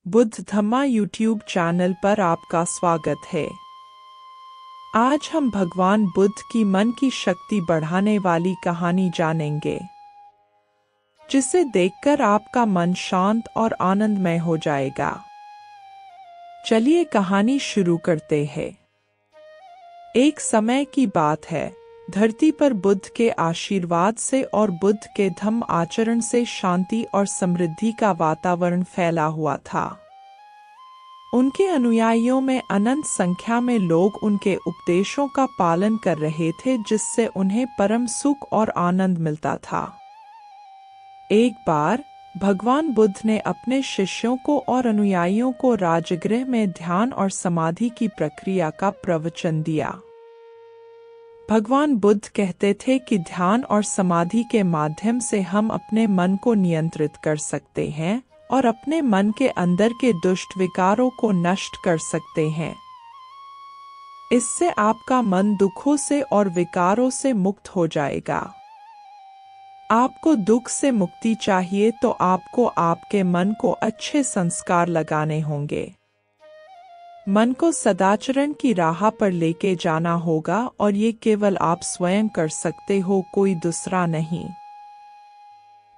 बुद्ध धम्मा YouTube channel पर आपका स्वागत है। आज हम भगवान बुद्ध की मन की शक्ति बढ़ाने वाली कहानी जानेंगे, जिसे देखकर आपका मन शांत और आनंदमय हो जाएगा। चलिए कहानी शुरू करते हैं। एक समय की बात है, धरती पर बुद्ध के आशीर्वाद से और बुद्ध के धम्म आचरण से शांति और समृद्धि का वातावरण फैला हुआ था। उनके अनुयायियों में अनंत संख्या में लोग उनके उपदेशों का पालन कर रहे थे, जिससे उन्हें परम सुख और आनंद मिलता था। एक बार भगवान बुद्ध ने अपने शिष्यों को और अनुयायियों को राजगृह में ध्यान और समाधि की प्रक्रिया का प्रवचन दिया। भगवान बुद्ध कहते थे कि ध्यान और समाधि के माध्यम से हम अपने मन को नियंत्रित कर सकते हैं और अपने मन के अंदर के दुष्ट विकारों को नष्ट कर सकते हैं। इससे आपका मन दुखों से और विकारों से मुक्त हो जाएगा। आपको दुख से मुक्ति चाहिए तो आपको आपके मन को अच्छे संस्कार लगाने होंगे। मन को सदाचरण की राह पर लेके जाना होगा और ये केवल आप स्वयं कर सकते हो, कोई दूसरा नहीं।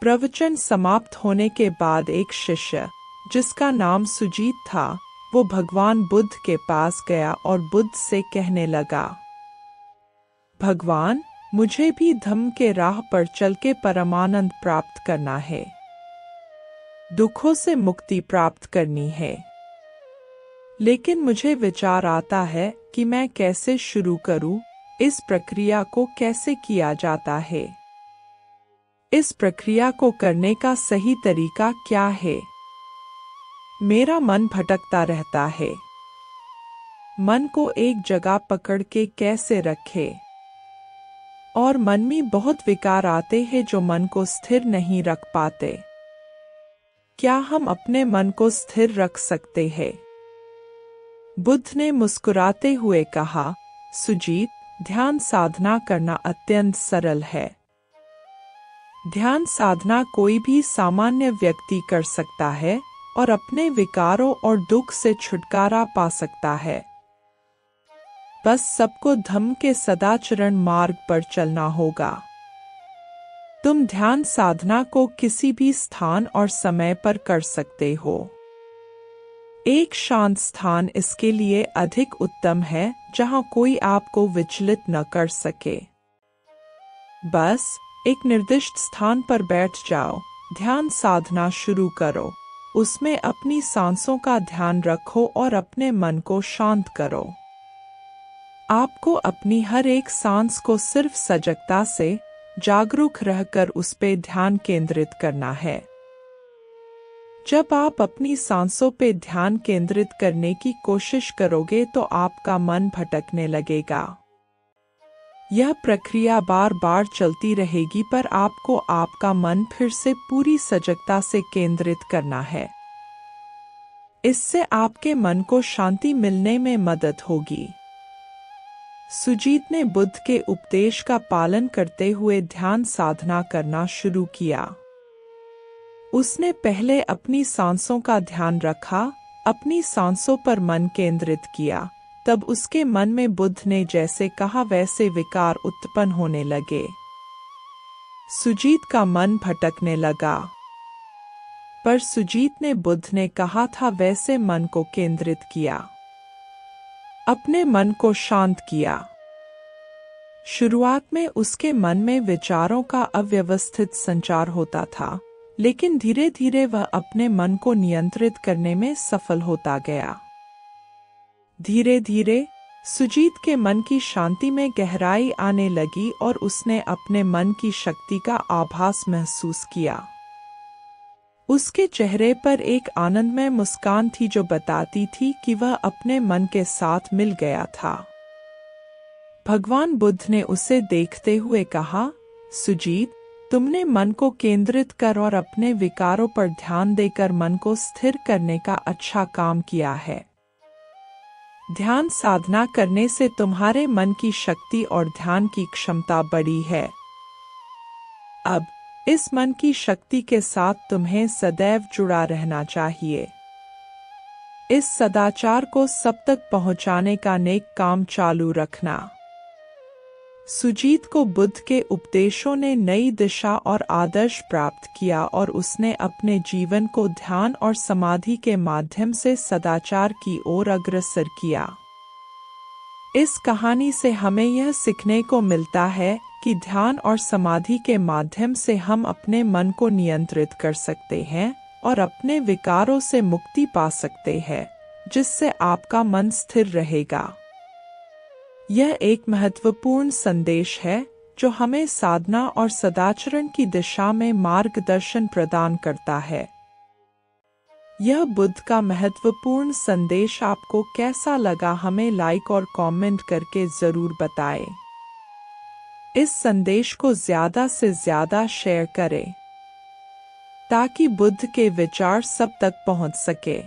प्रवचन समाप्त होने के बाद एक शिष्य, जिसका नाम सुजीत था, वो भगवान बुद्ध के पास गया और बुद्ध से कहने लगा, भगवान, मुझे भी धम्म के राह पर चल के परमानंद प्राप्त करना है, दुखों से मुक्ति प्राप्त करनी है। लेकिन मुझे विचार आता है कि मैं कैसे शुरू करूं, इस प्रक्रिया को कैसे किया जाता है, इस प्रक्रिया को करने का सही तरीका क्या है। मेरा मन भटकता रहता है। मन को एक जगह पकड़ के कैसे रखे, और मन में बहुत विकार आते हैं जो मन को स्थिर नहीं रख पाते। क्या हम अपने मन को स्थिर रख सकते हैं? बुद्ध ने मुस्कुराते हुए कहा, सुजीत, ध्यान साधना करना अत्यंत सरल है। ध्यान साधना कोई भी सामान्य व्यक्ति कर सकता है और अपने विकारों और दुख से छुटकारा पा सकता है। बस सबको धम्म के सदाचरण मार्ग पर चलना होगा। तुम ध्यान साधना को किसी भी स्थान और समय पर कर सकते हो। एक शांत स्थान इसके लिए अधिक उत्तम है, जहां कोई आपको विचलित न कर सके। बस एक निर्दिष्ट स्थान पर बैठ जाओ, ध्यान साधना शुरू करो, उसमें अपनी सांसों का ध्यान रखो और अपने मन को शांत करो। आपको अपनी हर एक सांस को सिर्फ सजगता से, जागरूक रहकर उस पे ध्यान केंद्रित करना है। जब आप अपनी सांसों पे ध्यान केंद्रित करने की कोशिश करोगे तो आपका मन भटकने लगेगा। यह प्रक्रिया बार बार चलती रहेगी, पर आपको आपका मन फिर से पूरी सजगता से केंद्रित करना है। इससे आपके मन को शांति मिलने में मदद होगी। सुजीत ने बुद्ध के उपदेश का पालन करते हुए ध्यान साधना करना शुरू किया। उसने पहले अपनी सांसों का ध्यान रखा, अपनी सांसों पर मन केंद्रित किया। तब उसके मन में बुद्ध ने जैसे कहा वैसे विकार उत्पन्न होने लगे। सुजीत का मन भटकने लगा, पर सुजीत ने बुद्ध ने कहा था वैसे मन को केंद्रित किया, अपने मन को शांत किया। शुरुआत में उसके मन में विचारों का अव्यवस्थित संचार होता था, लेकिन धीरे धीरे वह अपने मन को नियंत्रित करने में सफल होता गया। धीरे धीरे सुजीत के मन की शांति में गहराई आने लगी और उसने अपने मन की शक्ति का आभास महसूस किया। उसके चेहरे पर एक आनंदमय मुस्कान थी जो बताती थी कि वह अपने मन के साथ मिल गया था। भगवान बुद्ध ने उसे देखते हुए कहा, सुजीत, तुमने मन को केंद्रित कर और अपने विकारों पर ध्यान देकर मन को स्थिर करने का अच्छा काम किया है। ध्यान साधना करने से तुम्हारे मन की शक्ति और ध्यान की क्षमता बढ़ी है। अब इस मन की शक्ति के साथ तुम्हें सदैव जुड़ा रहना चाहिए। इस सदाचार को सब तक पहुंचाने का नेक काम चालू रखना। सुजीत को बुद्ध के उपदेशों ने नई दिशा और आदर्श प्राप्त किया और उसने अपने जीवन को ध्यान और समाधि के माध्यम से सदाचार की ओर अग्रसर किया। इस कहानी से हमें यह सीखने को मिलता है कि ध्यान और समाधि के माध्यम से हम अपने मन को नियंत्रित कर सकते हैं और अपने विकारों से मुक्ति पा सकते हैं, जिससे आपका मन स्थिर रहेगा। यह एक महत्वपूर्ण संदेश है जो हमें साधना और सदाचरण की दिशा में मार्गदर्शन प्रदान करता है। यह बुद्ध का महत्वपूर्ण संदेश आपको कैसा लगा, हमें लाइक और कमेंट करके जरूर बताएं। इस संदेश को ज्यादा से ज्यादा शेयर करें ताकि बुद्ध के विचार सब तक पहुंच सके।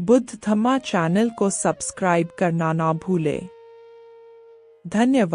बुद्ध धम्मा चैनल को सब्सक्राइब करना ना भूलें। धन्यवाद।